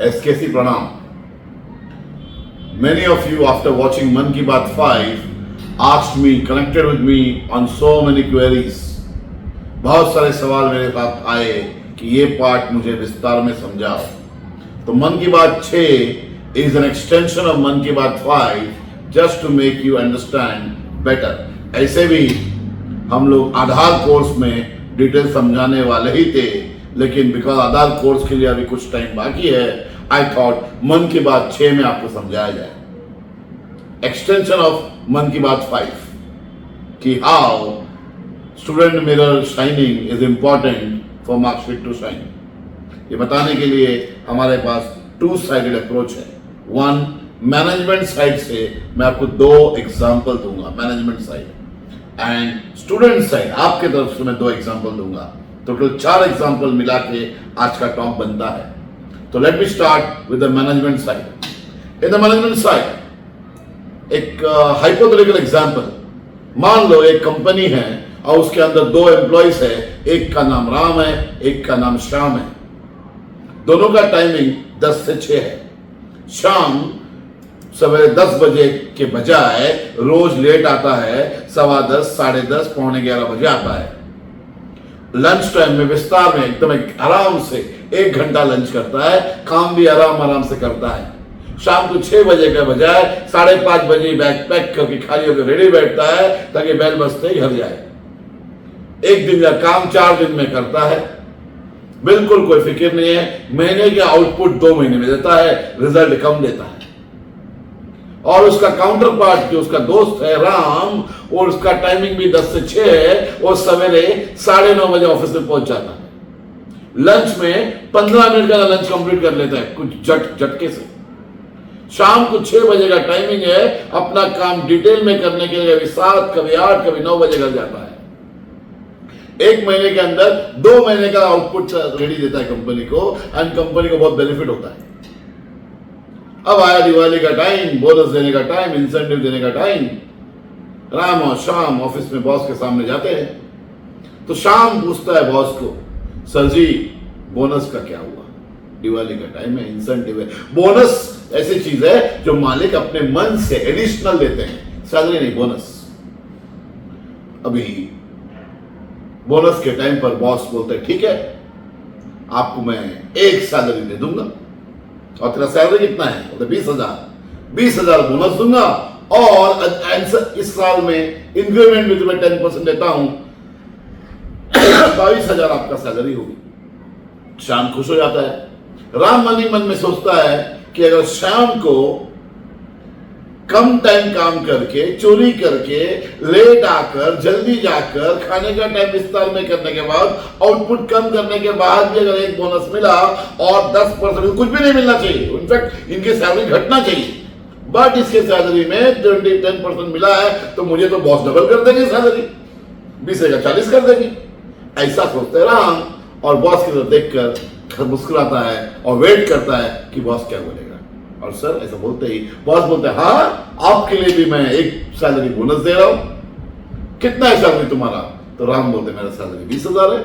SKC Pranam. Many of you, after watching Man Ki Baat 5, asked me, connected with me on so many queries. बहुत सारे सवाल मेरे पास आए कि ये पार्ट मुझे विस्तार में समझाओ. तो मन की बात 6 is an extension of मन की बात 5 just to make you understand better. ऐसे भी हम लोग आधार कोर्स में डिटेल समझाने वाले ही थे, लेकिन बिकॉज आधार कोर्स के लिए अभी कुछ टाइम बाकी है, आई थॉट मन की बात 6 में आपको समझाया जाए. एक्सटेंशन ऑफ मन की बात 5 कि how student mirror shining is important for marksheet to shine. ये बताने के लिए हमारे पास 2 साइडेड अप्रोच है. वन, मैनेजमेंट साइड से मैं आपको 2 एग्जाम्पल दूंगा, management side, and student side आपके तरफ से मैं 2 एग्जाम्पल दूंगा. टोटल 4 एग्जाम्पल मिला के आज का टॉप बनता है. तो let me start with the management side. In the management side एक हाइपोथेटिकल एग्जाम्पल. मान लो एक कंपनी है और उसके अंदर 2 एम्प्लॉइज है, एक का नाम राम है, एक का नाम श्याम है. दोनों का टाइमिंग 10 से 6 है. शाम सवेरे 10 बजे के बजाय रोज लेट आता है, 10:15, 10:30, 11:45 बजे आता है. लंच टाइम में विस्तार में एकदम आराम से 1 घंटा लंच करता है, काम भी आराम से करता है. शाम को 6 बजे के बजाय 5:30 बजे बैग पैक करके खाली होकर रेडी बैठता है ताकि बेल बजते ही घर जाए. एक दिन का काम 4 दिन में करता है, बिल्कुल कोई फिक्र नहीं है. महीने का आउटपुट 2 महीने में देता है, रिजल्ट कम देता है. और उसका काउंटर पार्ट जो उसका दोस्त है राम, और उसका टाइमिंग भी 10 से 6 है, वो सवेरे 9:30 बजे ऑफिस में पहुंच जाता है. लंच में 15 मिनट का लंच कंप्लीट कर लेता है कुछ झटके से. शाम को 6 बजे का टाइमिंग है, अपना काम डिटेल में करने के लिए कभी 7, कभी 8, कभी 9 बजे घर जाता है. 1 महीने के अंदर 2 महीने का आउटपुट रेडी देता है कंपनी को, एंड कंपनी को बहुत बेनिफिट होता है. अब आया दिवाली का टाइम, बोनस देने का टाइम, इंसेंटिव देने का टाइम. राम और शाम ऑफिस में बॉस के सामने जाते हैं. तो शाम पूछता है बॉस को, सर जी बोनस का क्या हुआ? दिवाली का टाइम है, इंसेंटिव है. बोनस ऐसी चीज है जो मालिक अपने मन से एडिशनल देते हैं, सैलरी नहीं, बोनस. अभी बोनस के टाइम पर बॉस बोलते हैं ठीक है, आपको मैं 1 सैलरी दे दूंगा. और तेरा सैलरी कितना है? बोलते 20,000 बोनस दूंगा, और इस साल में इंक्रीमेंट भी तुम्हें 10% देता हूं, 22,000 आपका सैलरी होगी. शाम खुश हो जाता है. राम मन ही मन में सोचता है कि अगर शाम को कम टाइम काम करके, चोरी करके, लेट आकर, जल्दी जाकर, खाने का टाइम विस्तार में करने के बाद, आउटपुट कम करने के बाद भी अगर 1 बोनस मिला और 10%, कुछ भी नहीं मिलना चाहिए, इनफैक्ट इनकी सैलरी घटना चाहिए, बट इसके सैलरी में 10% मिला है, तो मुझे तो बॉस डबल कर देंगे सैलरी, 20 का 40 कर देंगे. ऐसा सोचते हैं राम, और बॉस की तरफ देखकर मुस्कुराता है और वेट करता है कि बॉस क्या बोलेगा. और सर ऐसा बोलते ही बॉस बोलते हैं, हाँ आपके लिए भी मैं 1 सैलरी बोनस दे रहा हूं. कितना है सैलरी तुम्हारा? तो राम बोलते मेरा सैलरी 20,000 है.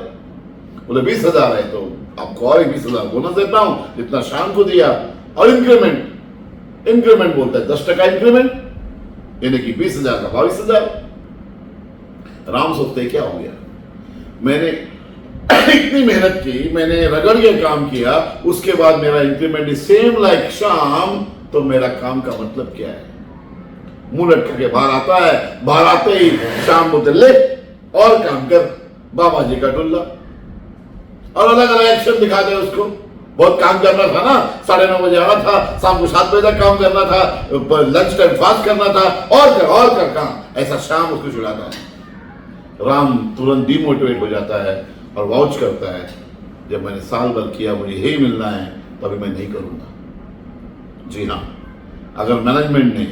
बोले 20,000 है तो आपको और 20,000 बोनस देता हूं जितना शाम को दिया. और इंक्रीमेंट बोलता है 10% इंक्रीमेंट, यानी कि 20,000 का 22,000. राम सोचते क्या हो गया, मैंने इतनी मेहनत की, मैंने रगड़ के काम किया, उसके बाद मेरा इंक्रीमेंट इज सेम लाइक शाम, तो मेरा काम का मतलब क्या है? मुंह लटका के बाहर आता है. बाहर आते ही शाम बोलते ले और काम कर, बाबा जी का टुल्ला. और अलग अलग एक्शन दिखाते हैं उसको. बहुत काम करना था ना, 9:30 बजे आना था, शाम को 7 बजे तक काम करना था, लंच टाइम फास्ट करना था, और कर काम. ऐसा शाम उसको चिढ़ाता है. राम तुरंत डिमोटिवेट हो जाता है और वाउच करता है, जब मैंने साल भर किया मुझे यही मिलना है, तो अभी मैं नहीं करूंगा. जी हाँ, अगर मैनेजमेंट ने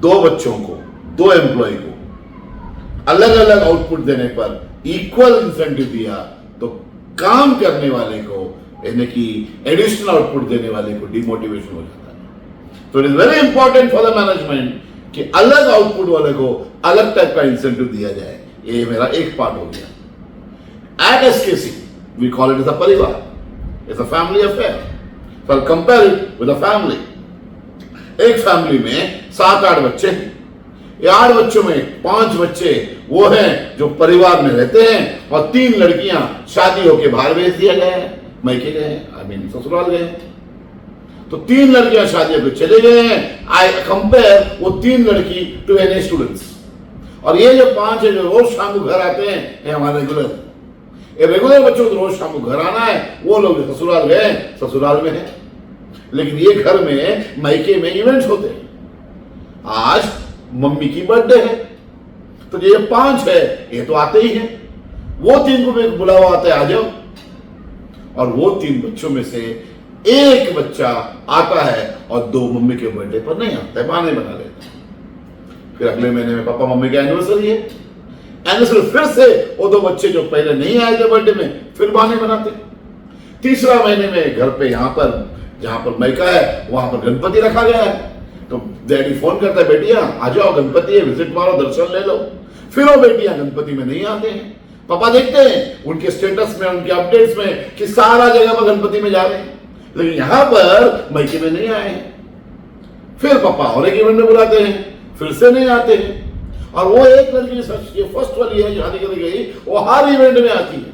2 बच्चों को, 2 एम्प्लॉय को अलग अलग आउटपुट देने पर इक्वल इंसेंटिव दिया, तो काम करने वाले को, यानी कि एडिशनल आउटपुट देने वाले को डिमोटिवेशन हो जाता है. तो it is very important for the management कि अलग आउटपुट वाले को अलग टाइप का इंसेंटिव दिया जाए. ये मेरा एक पार्ट हो गया. At SKC, we call it as a parivar. It's a family affair. So I'll compare it with a family. एक फैमिली में 7-8 बच्चे हैं। ये 8 बच्चों में 5 बच्चे वो हैं जो परिवार में रहते हैं और 3 लड़कियां शादी होके बाहर भेज दिया गया है, मैके गए हैं, आई मीन ससुराल गए हैं। तो 3 लड़कियां शादी होकर चले गए हैं। आई कंपेयर वो 3 लड़की टू एन स्टूडेंट्स, और ये जो 5 है जो रोज शाम को घर आते हैं, ये हमारे रेगुलर बच्चों को रोज शाम को घर आना है। वो लोग ससुराल गए, ससुराल में है, लेकिन ये घर में मायके में इवेंट्स होते हैं। आज मम्मी की बर्थडे है, तो ये 5 है, ये तो आते ही हैं। वो 3 को भी बुलावा आता है, आ जाओ। और वो 3 बच्चों में से एक बच्चा आता है और 2 मम्मी के बर्थडे पर नहीं आता है, बहाने बना लेता है। फिर अगले महीने में पापा मम्मी की एनिवर्सरी है, एनिवर्सरी फिर से वो 2 बच्चे जो पहले नहीं आए थे बर्थडे में, फिर बहाने बनाते। तीसरा महीने में घर पे यहां पर जहां पर मैका है वहां पर गणपति रखा गया है, तो डैडी फोन करता है, बेटियां आ जाओ, गणपति है, विजिट मारो, दर्शन ले लो। फिर वो बेटियां गणपति में नहीं आते हैं। पापा देखते हैं उनके स्टेटस में, उनके अपडेट्स में कि सारा जगह पर गणपति में जा रहे हैं, लेकिन यहां पर मैके में नहीं आए हैं। फिर पापा और एक इवेंट में बुलाते हैं, फिर से नहीं आते हैं। और वो एक लड़की ये फर्स्ट वाली है शादी करके गई, वो हर इवेंट में आती है।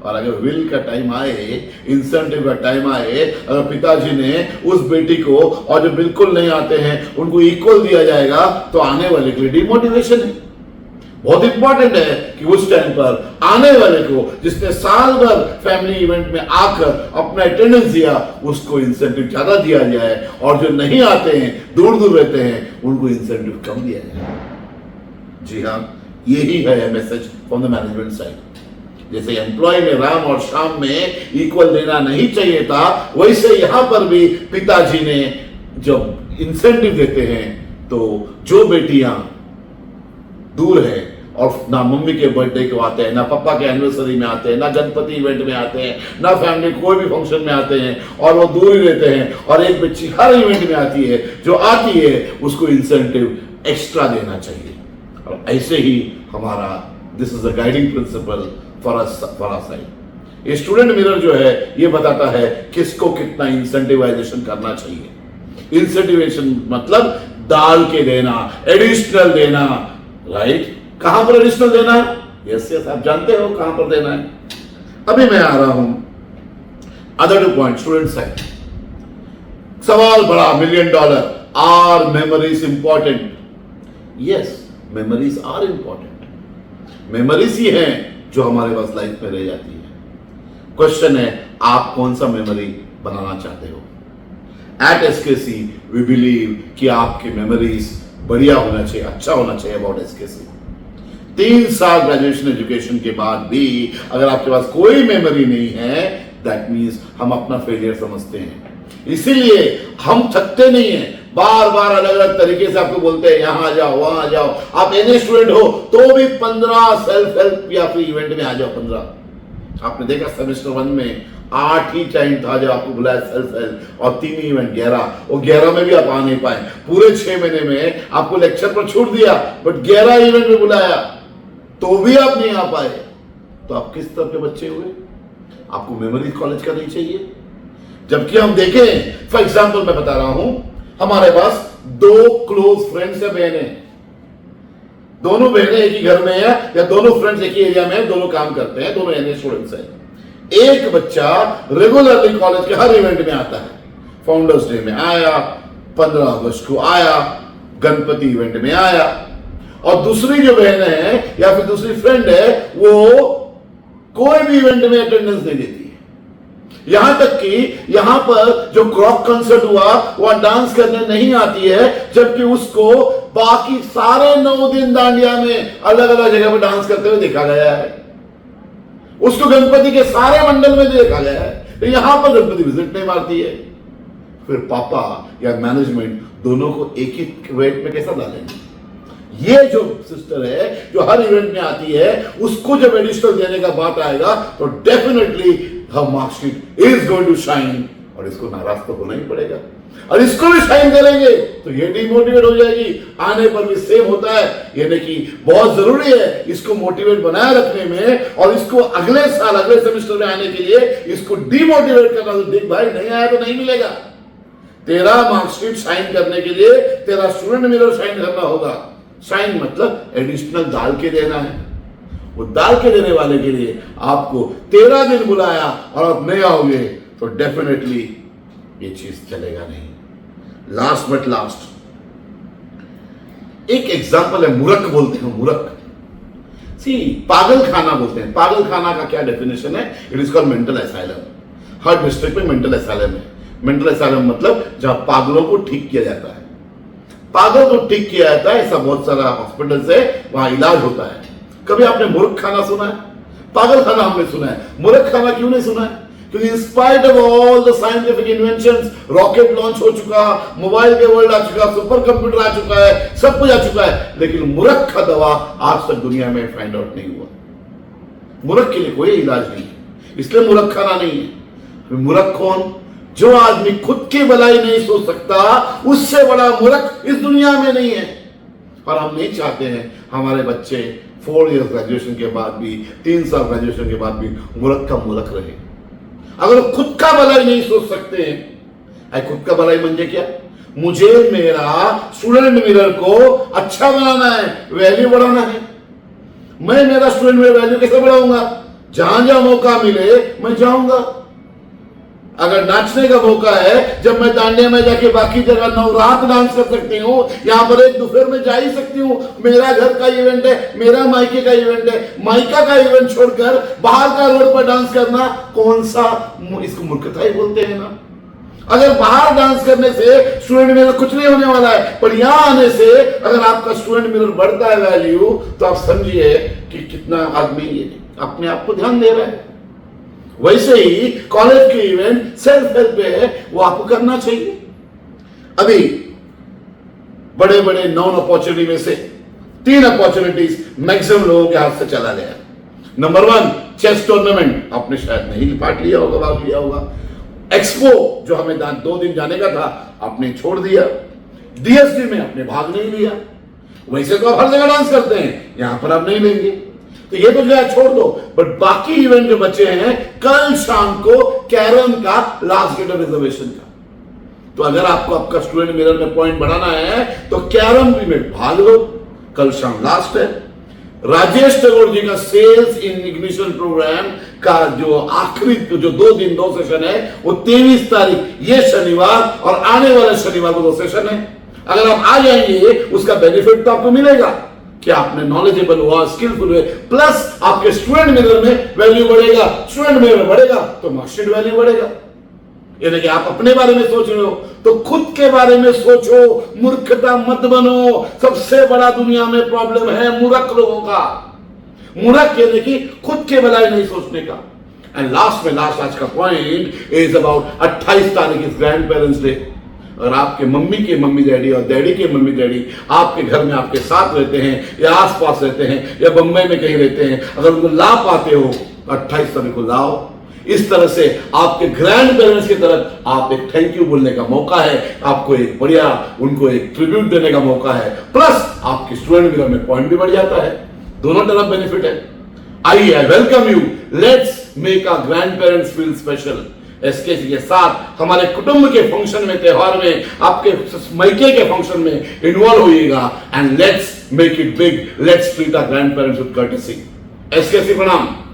और अगर विल का टाइम आए, इंसेंटिव का टाइम आए, अगर पिताजी ने उस बेटी को और जो बिल्कुल नहीं आते हैं उनको इक्वल दिया जाएगा, तो आने वाले के लिए डिमोटिवेशन है। बहुत इंपॉर्टेंट है कि उस टाइम पर आने वाले को, जिसने साल भर फैमिली इवेंट में आकर अपना अटेंडेंस दिया, उसको इंसेंटिव ज्यादा दिया जाए, और जो नहीं आते हैं, दूर दूर रहते हैं, उनको इंसेंटिव कम दिया जाए। जी हाँ, यही है message from the management side. जैसे एम्प्लॉय में राम और शाम में इक्वल देना नहीं चाहिए था, वैसे यहां पर भी पिताजी ने जब इंसेंटिव देते हैं, तो जो बेटियां दूर है और ना मम्मी के बर्थडे को आते हैं, ना पापा के एनिवर्सरी में आते हैं, ना गणपति इवेंट में आते हैं, ना फैमिली कोई भी फंक्शन में आते हैं, और वो दूर ही रहते हैं, और एक बच्ची हर इवेंट में आती है, जो आती है उसको इंसेंटिव एक्स्ट्रा देना चाहिए। और ऐसे ही हमारा this is the guiding principal for us side. ये स्टूडेंट मिरर जो है ये बताता है किसको कितना इंसेंटिवाइजेशन करना चाहिए। इंसेंटिवेशन मतलब डाल के देना, एडिशनल देना, राइट? कहां पर एडिशनल देना है? यस यस, आप जानते हो कहां पर देना है। अभी मैं आ रहा हूं अदर 2 पॉइंट स्टूडेंट साइड। सवाल बड़ा, $1 million, are memories important? Yes, memories are important. Memories ही हैं जो हमारे पास लाइफ में रह जाती है। क्वेश्चन है, आप कौन सा मेमोरी बनाना चाहते हो? एट एसकेसी वी बिलीव कि आपकी मेमोरीज बढ़िया होना चाहिए, अच्छा होना चाहिए अबाउट एसकेसी। 3 साल ग्रेजुएशन एजुकेशन के बाद भी अगर आपके पास कोई मेमोरी नहीं है, दैट मीन्स हम अपना फेलियर समझते हैं। इसीलिए हम थकते नहीं हैं, बार बार अलग अलग तरीके से आपको बोलते हैं यहां आ जाओ, वहां आ जाओ। आप एनए स्टूडेंट हो तो भी 15 सेल्फ हेल्प या फिर इवेंट में आ जाओ। 15 आपने देखा सेमेस्टर 1 में 8 ही टाइम था जब आपको बुलाया सेल्फ हेल्प, और 3 इवेंट 11, और 11 में भी आप आ नहीं पाए। पूरे 6 महीने में आपको लेक्चर पर छूट दिया, बट 11 इवेंट में बुलाया तो भी आप नहीं आ पाए। तो आप किस तरह के बच्चे हुए? आपको मेमोरी कॉलेज का नहीं चाहिए। जबकि हम देखें, फॉर एग्जाम्पल मैं बता रहा हूं, हमारे पास 2 क्लोज फ्रेंड्स है, बहनें। दोनों बहनें एक ही घर में है, या दोनों फ्रेंड्स एक ही एरिया में है, दोनों काम करते हैं, दोनों एनए स्टूडेंट्स हैं। एक बच्चा रेगुलरली कॉलेज के हर इवेंट में आता है, फाउंडर्स डे में आया, 15 अगस्त को आया, गणपति इवेंट में आया। और दूसरी जो बहन है या फिर दूसरी फ्रेंड है, वो कोई भी इवेंट में अटेंडेंस नहीं देती है। यहां तक कि यहां पर जो क्रॉक कंसर्ट हुआ, वह डांस करने नहीं आती है, जबकि उसको बाकी सारे 9 दिन दांडिया में अलग अलग जगह पर डांस करते हुए देखा गया है। उसको गणपति के सारे मंडल में देखा गया है, यहां पर गणपति विजिट नहीं मारती है। फिर पापा या मैनेजमेंट दोनों को एक ही वेट में कैसा डालेंगे? ये जो सिस्टर है जो हर इवेंट में आती है, उसको जब एडिशनल देने का बात आएगा तो डेफिनेटली हर marksheet is going to shine, और इसको नाराज तो होना ही पड़ेगा। और इसको भी शाइन करेंगे तो ये डिमोटिवेट हो जाएगी, आने पर भी सेम होता है। यानी कि बहुत जरूरी है इसको मोटिवेट बनाए रखने में, और इसको अगले साल अगले सेमेस्टर में आने के लिए इसको डिमोटिवेट करना। तो देख भाई, नहीं आया तो नहीं मिलेगा। तेरा मार्कशीट साइन करने के लिए तेरा स्टूडेंट मिरर साइन करना होगा। साइन मतलब एडिशनल डाल के देना है। वो डाल के देने वाले के लिए आपको 13 दिन बुलाया और आप नहीं आओगे तो डेफिनेटली ये चीज चलेगा नहीं। लास्ट बट लास्ट एक एग्जांपल है, मूर्ख बोलते हैं, मूर्ख पागल खाना बोलते हैं। पागल खाना का क्या डेफिनेशन है? It is called mental asylum. Her district में मेंटल एसाइलम है। मेंटल एसाइलम मतलब जहां पागलों को ठीक किया जाता है। पागल को ठीक किया जाता है, ऐसा बहुत सारा हॉस्पिटल से वहां इलाज होता है। कभी आपने मूर्ख खाना सुना है? पागल खाना हमने सुना है, मूर्ख खाना क्यों नहीं सुना है? क्योंकि in spite of all the scientific inventions, rocket launch हो चुका, मोबाइल के वर्ल्ड आ चुका, सुपर कंप्यूटर आ चुका है, सब कुछ आ चुका है, लेकिन मूर्ख का दवा आज तक दुनिया में फाइंड आउट नहीं हुआ। मूर्ख के लिए कोई इलाज नहीं है, इसलिए मूर्ख खाना नहीं है। मूर्ख कौन? जो आदमी खुद की भलाई नहीं सोच सकता, उससे बड़ा मूर्ख इस दुनिया में नहीं है। और हम नहीं चाहते हैं हमारे बच्चे 4 इयर्स ग्रेजुएशन के बाद भी, 3 साल ग्रेजुएशन के बाद भी मूर्ख का मूर्ख रहे। अगर खुद का भलाई नहीं सोच सकते हैं, खुद का भलाई म्हणजे क्या? मुझे मेरा स्टूडेंट मिरर को अच्छा बनाना है, वैल्यू बढ़ाना है। मैं मेरा स्टूडेंट मिरर वैल्यू कैसे बढ़ाऊंगा? जहां जहां मौका मिले मैं जाऊंगा। अगर नाचने का मौका है, जब मैं दांडिया में जाके बाकी जगह नवरात डांस कर सकती हूँ, यहाँ पर एक दोपहर में जा ही सकती हूँ। मेरा घर का इवेंट है, मेरा मायके का इवेंट है, मायका का इवेंट छोड़कर बाहर का रोड पर डांस करना कौन सा, इसको मूर्खता ही बोलते हैं ना। अगर बाहर डांस करने से स्टूडेंट मिरर कुछ नहीं होने वाला है, पर यहां आने से अगर आपका स्टूडेंट मिरर बढ़ता है वैल्यू, तो आप समझिए कि कितना आदमी अपने आप को ध्यान दे रहा है। वैसे ही कॉलेज के इवेंट सेल्फ हेल्प पे है, वो आपको करना चाहिए। अभी बड़े बड़े नॉन अपॉर्चुनिटी में से 3 अपॉर्चुनिटीज मैक्सिमम लोगों के हाथ से चला गया। नंबर 1 चेस टूर्नामेंट, आपने शायद नहीं पार्ट लिया होगा, भाग लिया होगा। एक्सपो जो हमें 2 दिन जाने का था, आपने छोड़ दिया। डीएसडी में आपने भाग नहीं लिया। वैसे तो आप हर जगह डांस करते हैं, यहां पर आप नहीं लेंगे, तो ये तो जो है छोड़ दो। बट बाकी इवेंट जो बचे हैं, कल शाम को कैरम का लास्ट गेट रिजर्वेशन का, तो अगर आपको आपका स्टूडेंट मिरर में पॉइंट बढ़ाना है तो कैरम भी में भाग लो, कल शाम लास्ट है। राजेश टैगोर जी का सेल्स इन इग्निशन प्रोग्राम का जो आखिरी जो 2 दिन 2 सेशन है, वो 23 तारीख ये शनिवार और आने वाले शनिवार को 2 सेशन है। अगर आप आ जाएंगे, उसका बेनिफिट तो आपको मिलेगा कि आपने नॉलेजेबल हुआ, स्किलफुल हुए, प्लस आपके स्टूडेंट मिरर में वैल्यू बढ़ेगा। स्टूडेंट मिरर में बढ़ेगा तो मार्कशीट वैल्यू बढ़ेगा। यानी कि आप अपने बारे में सोच रहे हो तो खुद के बारे में सोचो, मूर्खता मत बनो। सबसे बड़ा दुनिया में प्रॉब्लम है मूर्ख लोगों का। मूर्ख यानी कि खुद के भलाई नहीं सोचने का। एंड लास्ट में लास्ट आज का पॉइंट इज अबाउट 28 तारीख इज ग्रैंड पेरेंट्स डे। और आपके मम्मी के मम्मी डैडी और डैडी के मम्मी डैडी आपके घर में आपके साथ रहते हैं या आसपास रहते हैं या बम्बई में कहीं रहते हैं, अगर उनको ला पाते हो 28 तारीख को लाओ। इस तरह से आपके ग्रैंड पेरेंट्स की तरफ आप एक थैंक यू बोलने का मौका है, आपको एक बढ़िया उनको एक ट्रिब्यूट देने का मौका है, प्लस आपके स्टूडेंट मिरर में पॉइंट भी बढ़ जाता है। दोनों तरफ बेनिफिट है। आइए, I welcome you, let's make our grand parents feel special. SKC के साथ हमारे कुटुंब के फंक्शन में, त्योहार में, आपके मायके के फंक्शन में इन्वॉल्व होइएगा and let's make it big. Let's treat our grand parents with courtesy. SKC प्रणाम।